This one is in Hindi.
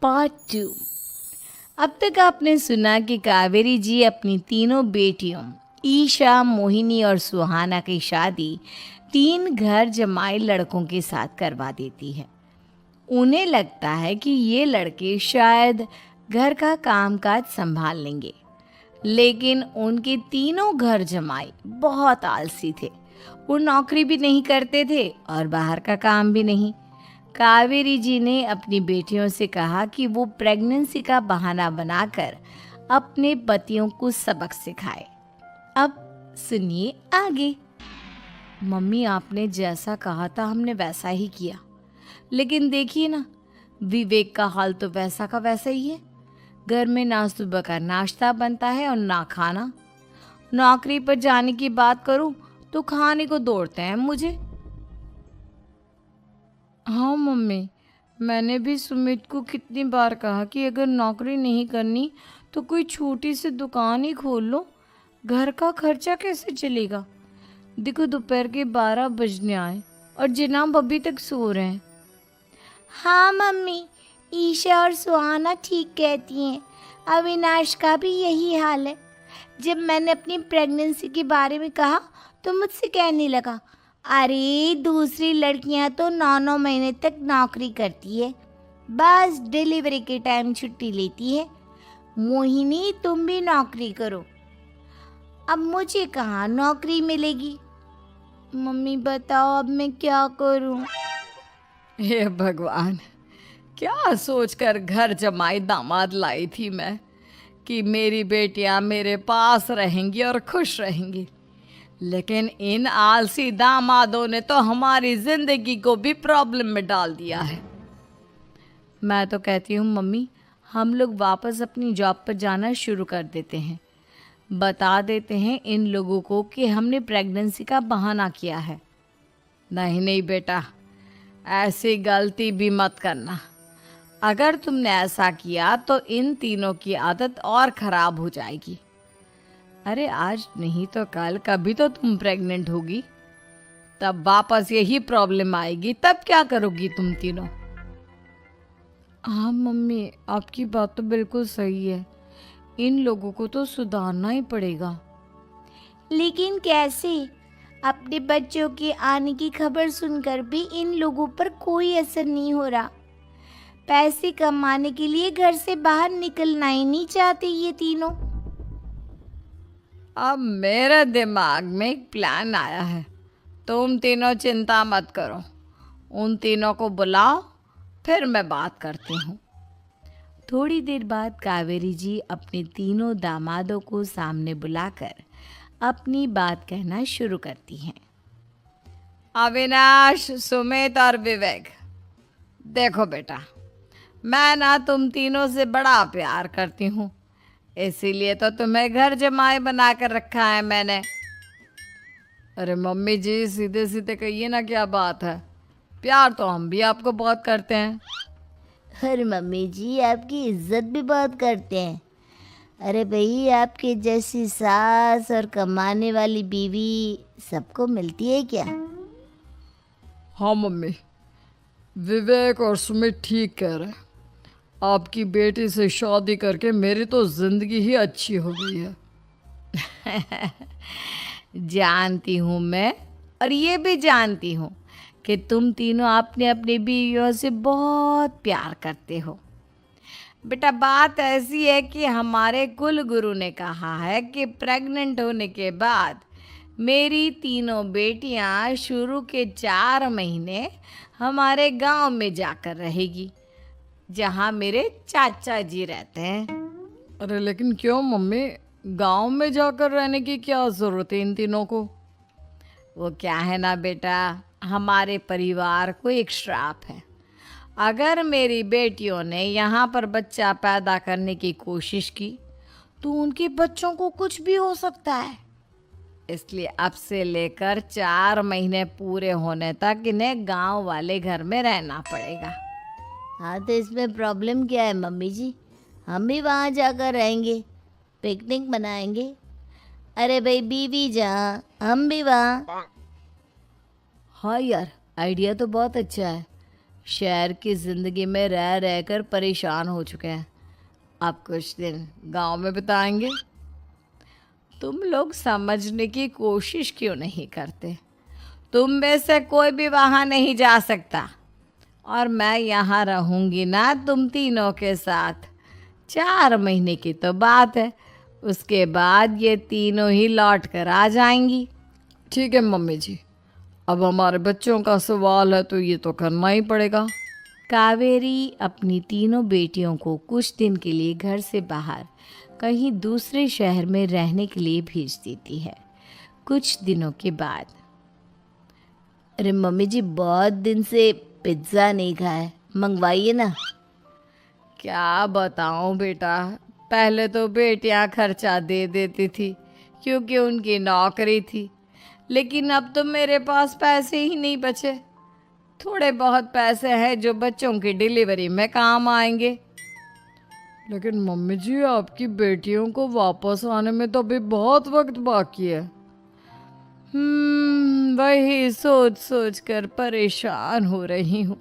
पार्ट 2। अब तक आपने सुना कि कावेरी जी अपनी तीनों बेटियों ईशा, मोहिनी और सुहाना की शादी 3 घर जमाए लड़कों के साथ करवा देती है। उन्हें लगता है कि ये लड़के शायद घर का कामकाज संभाल लेंगे, लेकिन उनके तीनों घर जमाई बहुत आलसी थे। वो नौकरी भी नहीं करते थे और बाहर का काम भी नहीं। कावेरी जी ने अपनी बेटियों से कहा कि वो प्रेगनेंसी का बहाना बनाकर अपने पतियों को सबक सिखाए। अब सुनिए आगे। मम्मी, आपने जैसा कहा था हमने वैसा ही किया, लेकिन देखिए ना, विवेक का हाल तो वैसा का वैसा ही है। घर में ना सुबह का नाश्ता बनता है और ना खाना। नौकरी पर जाने की बात करूं तो खाने को दौड़ते हैं मुझे। हाँ मम्मी, मैंने भी सुमित को कितनी बार कहा कि अगर नौकरी नहीं करनी तो कोई छोटी सी दुकान ही खोल लो। घर का खर्चा कैसे चलेगा? देखो, दोपहर के 12 बजने आए और जनाब अभी तक सो रहे हैं। हाँ मम्मी, ईशा और सुहाना ठीक कहती हैं। अविनाश का भी यही हाल है। जब मैंने अपनी प्रेगनेंसी के बारे में कहा तो मुझसे कहने लगा, अरे दूसरी लड़कियां तो 9-9 महीने तक नौकरी करती है, बस डिलीवरी के टाइम छुट्टी लेती है। मोहिनी, तुम भी नौकरी करो। अब मुझे कहाँ नौकरी मिलेगी? मम्मी बताओ, अब मैं क्या करूं? हे भगवान, क्या सोचकर घर जमाई दामाद लाई थी मैं कि मेरी बेटियां मेरे पास रहेंगी और खुश रहेंगी। लेकिन इन आलसी दामादों ने तो हमारी जिंदगी को भी प्रॉब्लम में डाल दिया है। मैं तो कहती हूँ मम्मी, हम लोग वापस अपनी जॉब पर जाना शुरू कर देते हैं। बता देते हैं इन लोगों को कि हमने प्रेगनेंसी का बहाना किया है। नहीं नहीं बेटा, ऐसी गलती भी मत करना। अगर तुमने ऐसा किया तो इन तीनों की आदत और ख़राब हो जाएगी। अरे आज नहीं तो कल कभी तो तुम प्रेग्नेंट होगी, तब वापस यही प्रॉब्लम आएगी। तब क्या करोगी तुम तीनों? हाँ मम्मी, आपकी बात तो बिल्कुल सही है। इन लोगों को तो सुधारना ही पड़ेगा। लेकिन कैसे? अपने बच्चों के आने की खबर सुनकर भी इन लोगों पर कोई असर नहीं हो रहा। पैसे कमाने के लिए घर से बाहर निकलना ही नहीं चाहते ये तीनों। अब मेरे दिमाग में एक प्लान आया है। तुम तीनों चिंता मत करो, उन तीनों को बुलाओ, फिर मैं बात करती हूँ। थोड़ी देर बाद कावेरी जी अपने तीनों दामादों को सामने बुलाकर अपनी बात कहना शुरू करती हैं। अविनाश, सुमित और विवेक, देखो बेटा, मैं ना तुम तीनों से बड़ा प्यार करती हूँ, इसीलिए तो तुम्हें घर जमाए बना कर रखा है मैंने। अरे मम्मी जी, सीधे सीधे कहिए ना, क्या बात है? प्यार तो हम भी आपको बहुत करते हैं। अरे मम्मी जी, आपकी इज्जत भी बहुत करते हैं। अरे भाई, आपके जैसी सास और कमाने वाली बीवी सबको मिलती है क्या? हाँ मम्मी, विवेक और सुमित ठीक कह रहे हैं। आपकी बेटी से शादी करके मेरी तो जिंदगी ही अच्छी हो गई है। जानती हूँ मैं, और ये भी जानती हूँ कि तुम तीनों अपने अपनी बीवियों से बहुत प्यार करते हो। बेटा, बात ऐसी है कि हमारे कुल गुरु ने कहा है कि प्रेग्नेंट होने के बाद मेरी तीनों बेटियां शुरू के 4 महीने हमारे गांव में जाकर रहेगी, जहां मेरे चाचा जी रहते हैं। अरे लेकिन क्यों मम्मी, गांव में जाकर रहने की क्या ज़रूरत है इन तीनों को? वो क्या है ना बेटा, हमारे परिवार को एक श्राप है। अगर मेरी बेटियों ने यहाँ पर बच्चा पैदा करने की कोशिश की तो उनके बच्चों को कुछ भी हो सकता है। इसलिए अब से लेकर 4 महीने पूरे होने तक इन्हें गांव वाले घर में रहना पड़ेगा। हाँ, तो इसमें प्रॉब्लम क्या है मम्मी जी? हम भी वहाँ जाकर रहेंगे, पिकनिक मनाएंगे। अरे भाई बीवी जहाँ, हम भी वहाँ। हाँ यार, आइडिया तो बहुत अच्छा है। शहर की ज़िंदगी में रह रह कर परेशान हो चुके हैं। अब कुछ दिन गांव में बिताएंगे। तुम लोग समझने की कोशिश क्यों नहीं करते? तुम में से कोई भी वहाँ नहीं जा सकता और मैं यहाँ रहूँगी ना तुम तीनों के साथ। 4 महीने की तो बात है, उसके बाद ये तीनों ही लौट कर आ जाएंगी। ठीक है मम्मी जी, अब हमारे बच्चों का सवाल है तो ये तो करना ही पड़ेगा। कावेरी अपनी तीनों बेटियों को कुछ दिन के लिए घर से बाहर कहीं दूसरे शहर में रहने के लिए भेज देती है। कुछ दिनों के बाद, अरे मम्मी जी, बहुत दिन से पिज्ज़ा नहीं खाया, मंगवाइए ना। क्या बताऊं बेटा, पहले तो बेटियां खर्चा दे देती थी क्योंकि उनकी नौकरी थी, लेकिन अब तो मेरे पास पैसे ही नहीं बचे। थोड़े बहुत पैसे हैं जो बच्चों की डिलीवरी में काम आएंगे। लेकिन मम्मी जी, आपकी बेटियों को वापस आने में तो अभी बहुत वक्त बाकी है। वही सोच सोच कर परेशान हो रही हूँ।